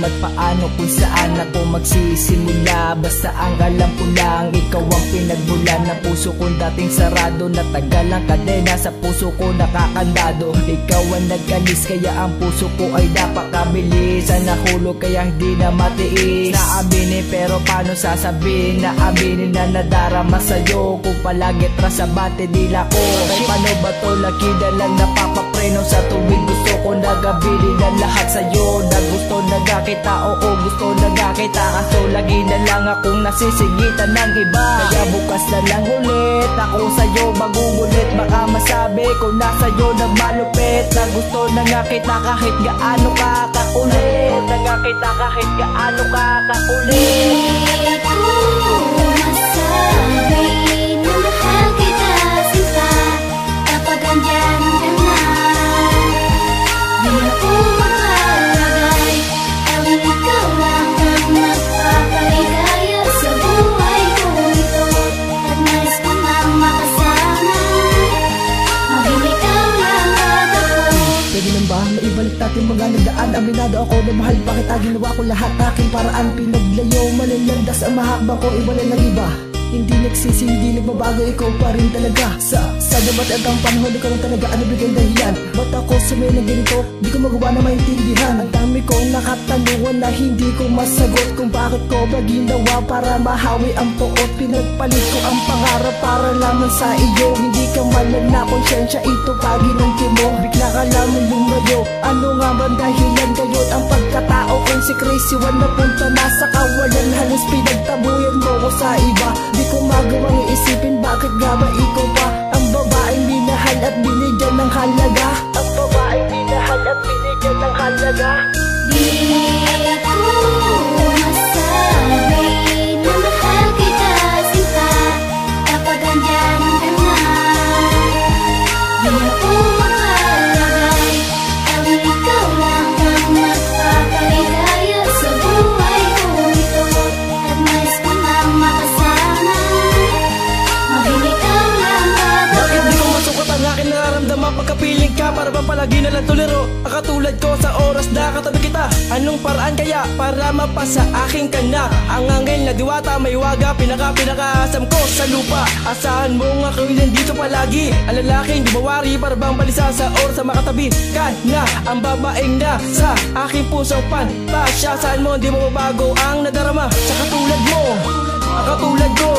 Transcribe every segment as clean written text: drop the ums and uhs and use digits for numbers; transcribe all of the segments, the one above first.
alam at paano kung saan ako magsisimula. Basta ang alam ko lang, ikaw ang pinagmulan ng puso kong dating sarado. Natagal ang kadena sa puso ko nakakandado. Ikaw ang nag-alis kaya ang puso ko ay napakabilis. Nahulog kaya hindi na matiis. Naaminin pero paano sasabihin? Naaminin na nadarama sa'yo kung palagi tras sa bate dila ko. Kay paano ba to, laki na lang napapapreno sa tuwing gusto ko nagabili na lahat sa'yo. Na gusto nagkakita, oo gusto nagkakita, kaso lagi na lang akong nasisigitan ng iba. Kaya bukas na lang ulit ako sa'yo magugulit. Baka masabi ko na sa'yo nagmalupit. Na gusto nagkakita kahit gaano ka kaulit. Nagkakita kahit gaano ka kaulit. Di ko masabi na mahal kita sinta kapag andyan ka na. Di ako makalagay, tanging ikaw lang ang nagpapaligaya sa buhay ko ito. At nais ko nang makasama, maging ikaw lang at ako. Pwede lang ba maibalik natin mga nagdaan? Aminado ako na mahal pa kita, ginawa ko lahat aking paraan. Pinaglayo, malilandas ang mahakbang ko, iwala ng iba. Hindi nagsisi, hindi nagbabago, ikaw pa rin talaga. Sa damat at ang panahon, ikaw lang talaga ang nabigyan dahilan. Ba't ako sumay ng ganito, di ko magawa na maintindihan. Ang dami kong nakatanungan na hindi ko masagot, kung bakit ko ba ginawa para mahawi ang puot. Pinagpalit ko ang pangarap para lamang sa iyo. Hindi ka man na konsensya, ito paginanti mo. Bigla ka lamang lumayo, ano nga ba dahilan gayon? Ang pagkatao kong si Crazy One napunta na sa kawalan. Halos pinagtabuyan mo ko sa iba. Di ko magawang iisipin bakit nga ba ikaw pa ang babaeng minahal at binigyan ng halaga. Ang babaeng minahal at binigyan ng halaga. Di ko masabi na mahal kita sinta kapag andyan ka na. Di ako makalagay, tanging ikaw lang ang nagpapaligaya sa buhay ko ito. At nais ko nang makasama, maging ikaw lang at ako. Bakit di ko masukat ang aking nararamdaman pagkapiling ka? Para bang palagi na lang tuliro ang katulad ko sa oras na katabi kita? Anong paraan kaya para mapasa aking kana? Ang angel na diwata may waga, pinaka-asam ko sa lupa. Asahan mo nga ako'y nandito palagi. Ang lalaking di mawari para bang balisa sa oras na makatabi ka na. Ang babaeng na sa aking pusong pantasya. Saan mo di mo mabago ang nadarama sa katulad mo? Ang katulad ko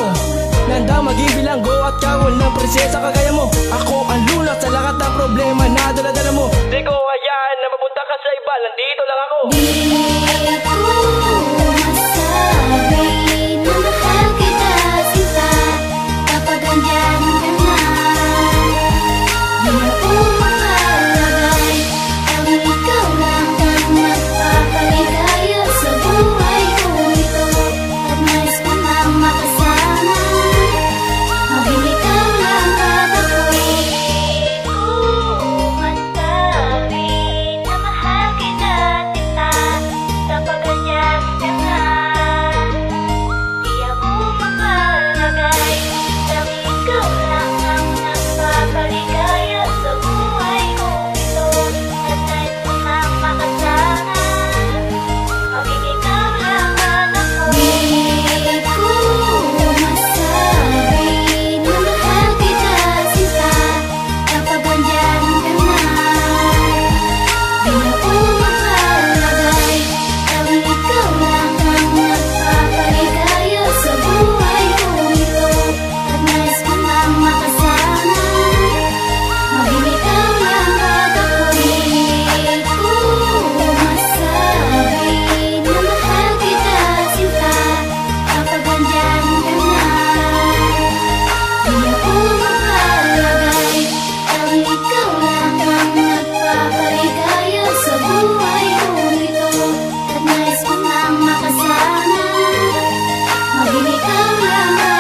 nanda maging bilanggo at kawal ng prinsesa kagaya mo. Ako ang lunak sa lahat ng problema na dala-dala mo. Di ko hayaan na mapunta ka sa iba, nandito lang ako. Di ko masabi na mahal kita sinta kapag andyan ka na. Di ako makalagay, tanging ikaw lang ang nagpapaligaya sa buhay ko ito. At nais ko nang makasama, maging ikaw lang at ako. Di ko masabi na mahal kita sinta kapag andyan ka na. Di ako makalagay, tanging ikaw lang ang nagpapaligaya sa buhay ko ito. At nais ko nang makasama, maging ikaw lang at ako. Di ko masabi na mahal kita sinta kapag andyan ka na. Di ako makalagay, tanging ikaw lang ang nagpapaligaya sa buhay ko ito. At nais ko nang makasama, maging ikaw lang at ako. Di ko masabi na mahal kita sinta kapag andyan ka na. Di ako makalagay, tanging ikaw lang ang nagpapaligaya sa buhay ko ito. At nais ko nang makasama, maging ikaw lang.